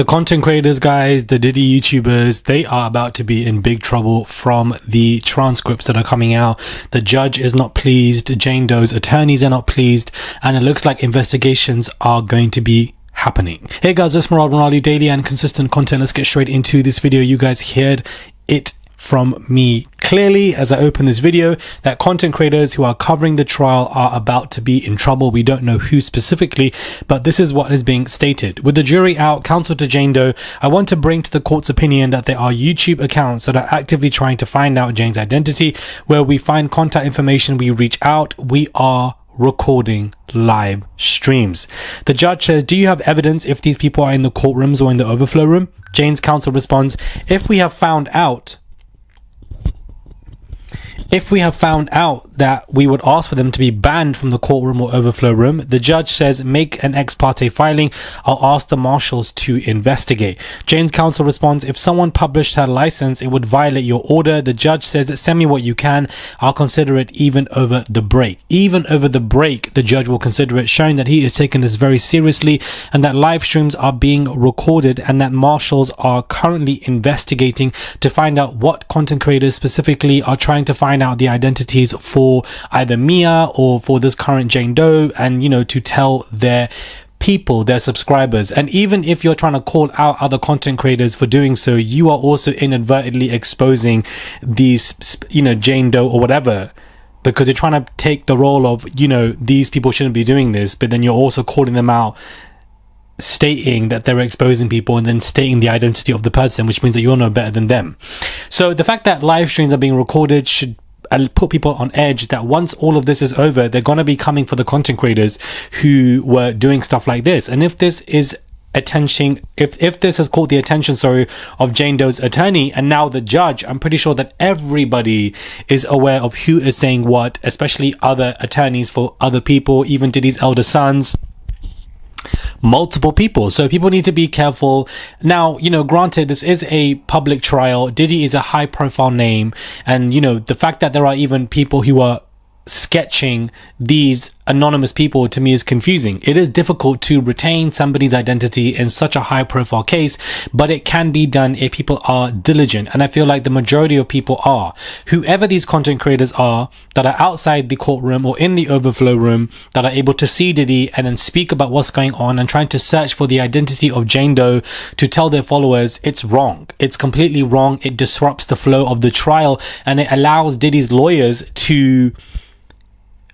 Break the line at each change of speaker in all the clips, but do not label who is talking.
The content creators, guys, the Diddy YouTubers, they are about to be in big trouble from the transcripts that are coming out. The judge is not pleased. Jane Doe's attorneys are not pleased. And it looks like investigations are going to be happening. Hey guys, it's Morali, daily and consistent content. Let's get straight into this video. You guys heard it from me clearly as I open this video that content creators who are covering the trial are about to be in trouble. We don't know who specifically, but this is what is being stated. With the jury out, counsel to Jane Doe, I want to bring to the court's opinion that there are YouTube accounts that are actively trying to find out Jane's identity. Where we find contact information, we reach out. We are recording live streams. The judge says, do you have evidence if these people are in the courtrooms or in the overflow room? Jane's counsel responds, if we have found out that we would ask for them to be banned from the courtroom or overflow room. The judge says, make an ex parte filing. I'll ask the marshals to investigate. Jane's counsel responds, if someone published her license, it would violate your order. The judge says, send me what you can. I'll consider it even over the break. Even over the break, the judge will consider it, showing that he is taking this very seriously and that live streams are being recorded and that marshals are currently investigating to find out what content creators specifically are trying to find out the identities for either Mia or for this current Jane Doe, and to tell their people, their subscribers. And even if you're trying to call out other content creators for doing so, you are also inadvertently exposing these Jane Doe or whatever, because you're trying to take the role of these people shouldn't be doing this, but then you're also calling them out, stating that they're exposing people and then stating the identity of the person, which means that you're no better than them. So the fact that live streams are being recorded should put people on edge that once all of this is over, they're going to be coming for the content creators who were doing stuff like this. And if this is if this has caught the attention, of Jane Doe's attorney and now the judge, I'm pretty sure that everybody is aware of who is saying what, especially other attorneys for other people, even Diddy's elder sons, multiple people. So people need to be careful. Now, granted, this is a public trial. Diddy is a high profile name. And, the fact that there are even people who are sketching these anonymous people, to me, is confusing. It is difficult to retain somebody's identity in such a high profile case, but it can be done if people are diligent. And I feel like the majority of people are. Whoever these content creators are that are outside the courtroom or in the overflow room that are able to see Diddy and then speak about what's going on and trying to search for the identity of Jane Doe to tell their followers, it's wrong. It's completely wrong. It disrupts the flow of the trial and it allows Diddy's lawyers to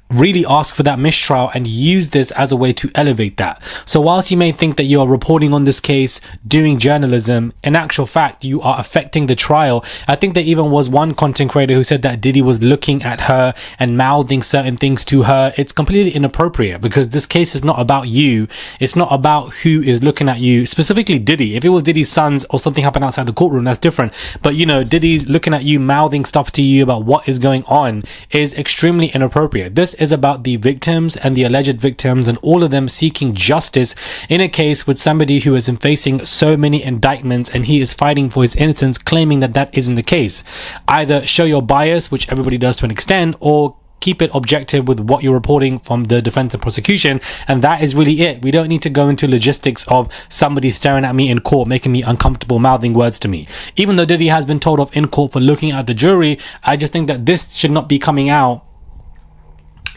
really ask for that mistrial and use this as a way to elevate that. So whilst you may think that you are reporting on this case, doing journalism, in actual fact, you are affecting the trial. I think there even was one content creator who said that Diddy was looking at her and mouthing certain things to her. It's completely inappropriate because this case is not about you. It's not about who is looking at you, specifically Diddy. If it was Diddy's sons or something happened outside the courtroom, that's different. But Diddy's looking at you, mouthing stuff to you about what is going on is extremely inappropriate. This is about the victims and the alleged victims and all of them seeking justice in a case with somebody who is facing so many indictments and he is fighting for his innocence, claiming that that isn't the case. Either show your bias, which everybody does to an extent, or keep it objective with what you're reporting from the defense and prosecution, and that is really it. We don't need to go into logistics of somebody staring at me in court, making me uncomfortable, mouthing words to me. Even though Diddy has been told off in court for looking at the jury, I just think that this should not be coming out,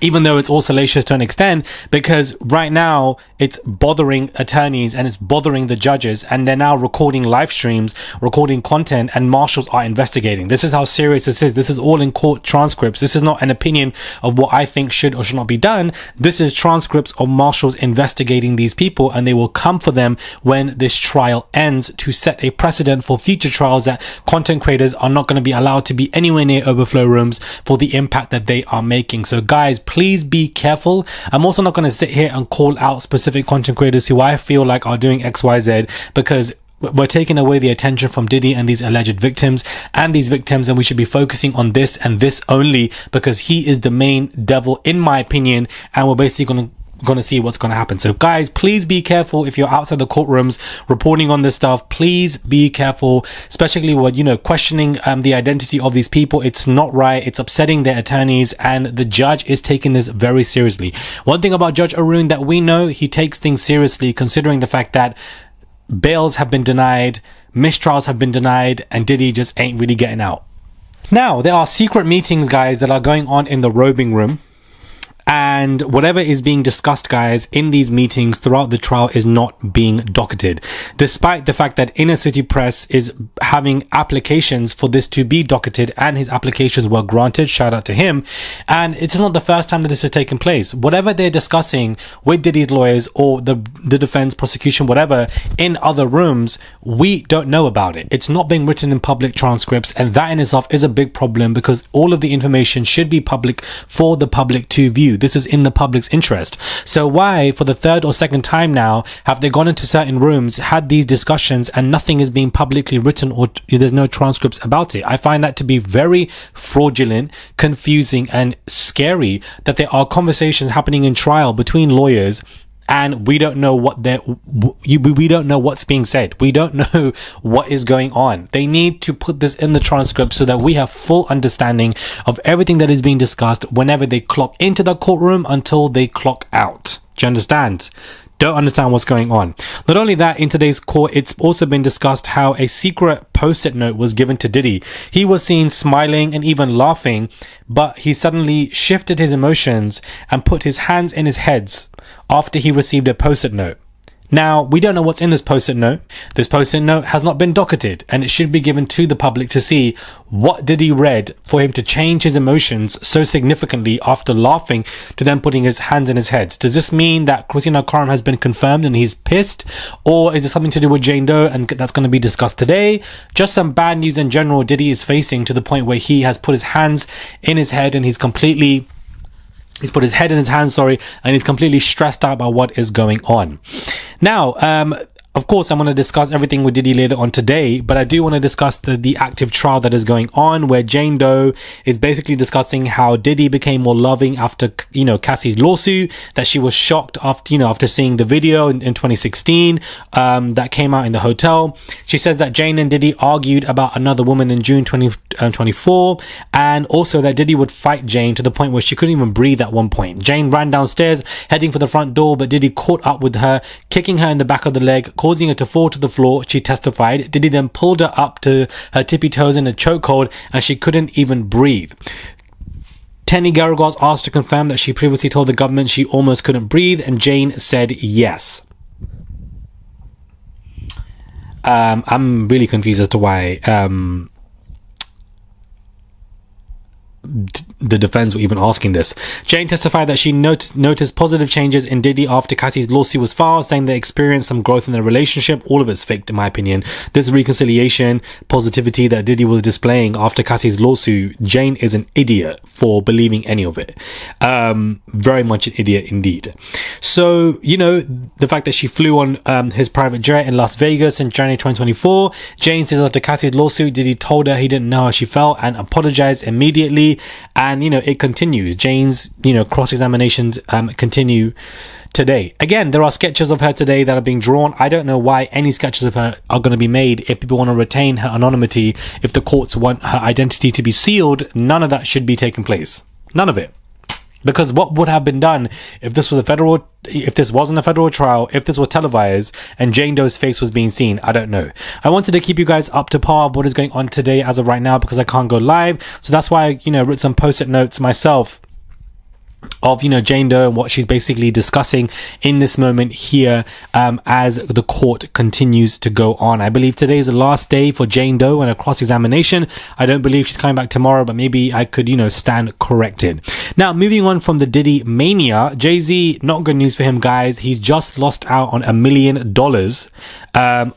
even though it's all salacious to an extent, because right now it's bothering attorneys and it's bothering the judges, and they're now recording live streams, recording content, and marshals are investigating. This is how serious this is. This is all in court transcripts. This is not an opinion of what I think should or should not be done. This is transcripts of marshals investigating these people, and they will come for them when this trial ends to set a precedent for future trials that content creators are not going to be allowed to be anywhere near overflow rooms for the impact that they are making. So guys, please be careful. I'm also not going to sit here and call out specific content creators who I feel like are doing XYZ, because we're taking away the attention from Diddy and these alleged victims and these victims, and we should be focusing on this and this only, because he is the main devil, in my opinion, and we're basically going to see what's going to happen. So guys, please be careful if you're outside the courtrooms reporting on this stuff. Please be careful, especially when questioning the identity of these people. It's not right. It's upsetting their attorneys, and the judge is taking this very seriously. One thing about Judge Arun that we know, he takes things seriously, considering the fact that bails have been denied, mistrials have been denied, and Diddy just ain't really getting out. Now, there are secret meetings, guys, that are going on in the robing room. And whatever is being discussed, guys, in these meetings throughout the trial is not being docketed, despite the fact that Inner City Press is having applications for this to be docketed, and his applications were granted. Shout out to him. And it's not the first time that this has taken place. Whatever they're discussing with Diddy's lawyers or the defense, prosecution, whatever, in other rooms, we don't know about it. It's not being written in public transcripts, and that in itself is a big problem, because all of the information should be public for the public to view. This is in the public's interest. So why, for the third or second time now, have they gone into certain rooms, had these discussions, and nothing is being publicly written, or there's no transcripts about it? I find that to be very fraudulent, confusing, and scary, that there are conversations happening in trial between lawyers, and we don't know we don't know what's being said. We don't know what is going on. They need to put this in the transcript so that we have full understanding of everything that is being discussed whenever they clock into the courtroom until they clock out. Do you understand? Don't understand what's going on. Not only that, in today's court, it's also been discussed how a secret post-it note was given to Diddy. He was seen smiling and even laughing, but he suddenly shifted his emotions and put his hands in his head after he received a post-it note. Now, we don't know what's in this post-it note. This post-it note has not been docketed, and it should be given to the public to see what Diddy read for him to change his emotions so significantly after laughing to then putting his hands in his head. Does this mean that Christina Karam has been confirmed and he's pissed? Or is it something to do with Jane Doe, and that's going to be discussed today? Just some bad news in general Diddy is facing, to the point where he has put his hands in his head and he's put his head in his hands, and he's completely stressed out by what is going on. Now, of course, I'm going to discuss everything with Diddy later on today, but I do want to discuss the active trial that is going on, where Jane Doe is basically discussing how Diddy became more loving after, Cassie's lawsuit, that she was shocked after seeing the video in 2016 that came out in the hotel. She says that Jane and Diddy argued about another woman in June 2024, and also that Diddy would fight Jane to the point where she couldn't even breathe at one point. Jane ran downstairs, heading for the front door, but Diddy caught up with her, kicking her in the back of the leg, causing her to fall to the floor. She testified. Diddy then pulled her up to her tippy toes in a chokehold, and she couldn't even breathe. Tenny Garagos asked to confirm that she previously told the government she almost couldn't breathe, and Jane said yes. I'm really confused as to why the defense were even asking this. Jane testified that she noticed positive changes in Diddy after Cassie's lawsuit was filed, saying they experienced some growth in their relationship. All of it's faked, in my opinion. This reconciliation positivity that Diddy was displaying after Cassie's lawsuit, Jane is an idiot for believing any of it. Very much an idiot indeed. So, the fact that she flew on his private jet in Las Vegas in January 2024, Jane says after Cassie's lawsuit, Diddy told her he didn't know how she felt and apologized immediately. And it continues. Jane's cross-examinations continue today. Again, there are sketches of her today that are being drawn. I don't know why any sketches of her are going to be made. If people want to retain her anonymity, if the courts want her identity to be sealed, none of that should be taking place. None of it. Because what would have been done if this wasn't a federal trial, if this was televised and Jane Doe's face was being seen? I don't know. I wanted to keep you guys up to par of what is going on today as of right now, because I can't go live. So that's why I, wrote some post-it notes myself of Jane Doe and what she's basically discussing in this moment here, as the court continues to go on. I believe today is the last day for Jane Doe and a cross-examination. I don't believe she's coming back tomorrow, but maybe I could stand corrected. Now, moving on from the Diddy mania, Jay-Z, not good news for him, guys. He's just lost out on $1 million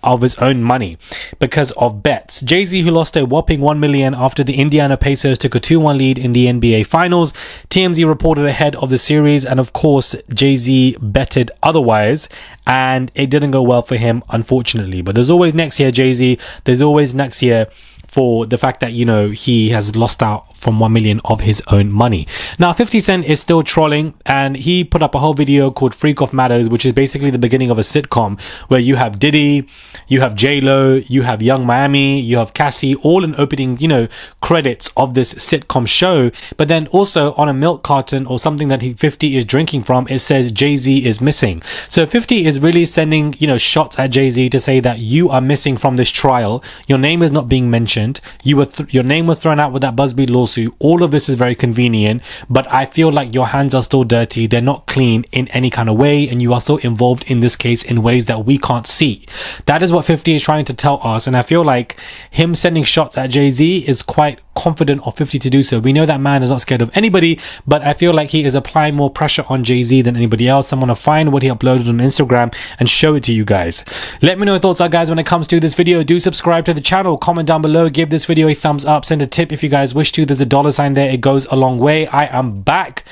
of his own money because of bets. Jay-Z, who lost a whopping $1 million after the Indiana Pacers took a 2-1 lead in the NBA Finals. TMZ reported ahead of the series, and of course Jay-Z betted otherwise, and it didn't go well for him, unfortunately. But there's always next year, Jay-Z. There's always next year for the fact that, you know, he has lost out from 1 million of his own money. Now 50 Cent is still trolling, and he put up a whole video called Freak Off Matters, which is basically the beginning of a sitcom where you have Diddy, you have J-Lo, you have Young Miami, you have Cassie, all in opening, you know, credits of this sitcom show. But then also on a milk carton or something that 50 is drinking from, it says Jay-Z is missing. So 50 is really sending, you know, shots at Jay-Z to say that you are missing from this trial. Your name is not being mentioned. Your name was thrown out with that BuzzFeed lawsuit. All of this is very convenient, but I feel like your hands are still dirty. They're not clean in any kind of way, and you are still involved in this case in ways that we can't see. That is what 50 is trying to tell us, and I feel like him sending shots at Jay-Z is quite confident of 50 to do so. We know that man is not scared of anybody, but I feel like he is applying more pressure on Jay-Z than anybody else. I'm gonna find what he uploaded on Instagram and show it to you guys. Let me know your thoughts are, guys, when it comes to this video. Do subscribe to the channel, comment down below, give this video a thumbs up, send a tip if you guys wish to. There's a $sign there, it goes a long way. I am back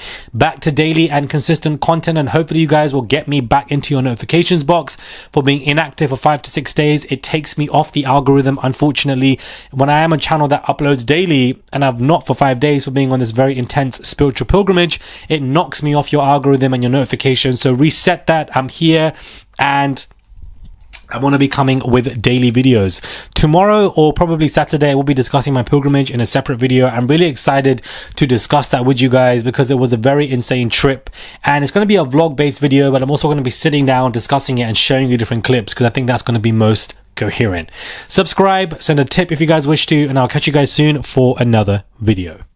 to daily and consistent content, and hopefully you guys will get me back into your notifications box. For being inactive for 5 to 6 days, it takes me off the algorithm, unfortunately. When I am a channel that uploads daily and I've not for 5 days for being on this very intense spiritual pilgrimage, it knocks me off your algorithm and your notifications. So reset that. I'm here, and I want to be coming with daily videos. Tomorrow or probably Saturday, I will be discussing my pilgrimage in a separate video. I'm really excited to discuss that with you guys because it was a very insane trip, and it's going to be a vlog based video, but I'm also going to be sitting down discussing it and showing you different clips because I think that's going to be most coherent. Subscribe, send a tip if you guys wish to, and I'll catch you guys soon for another video.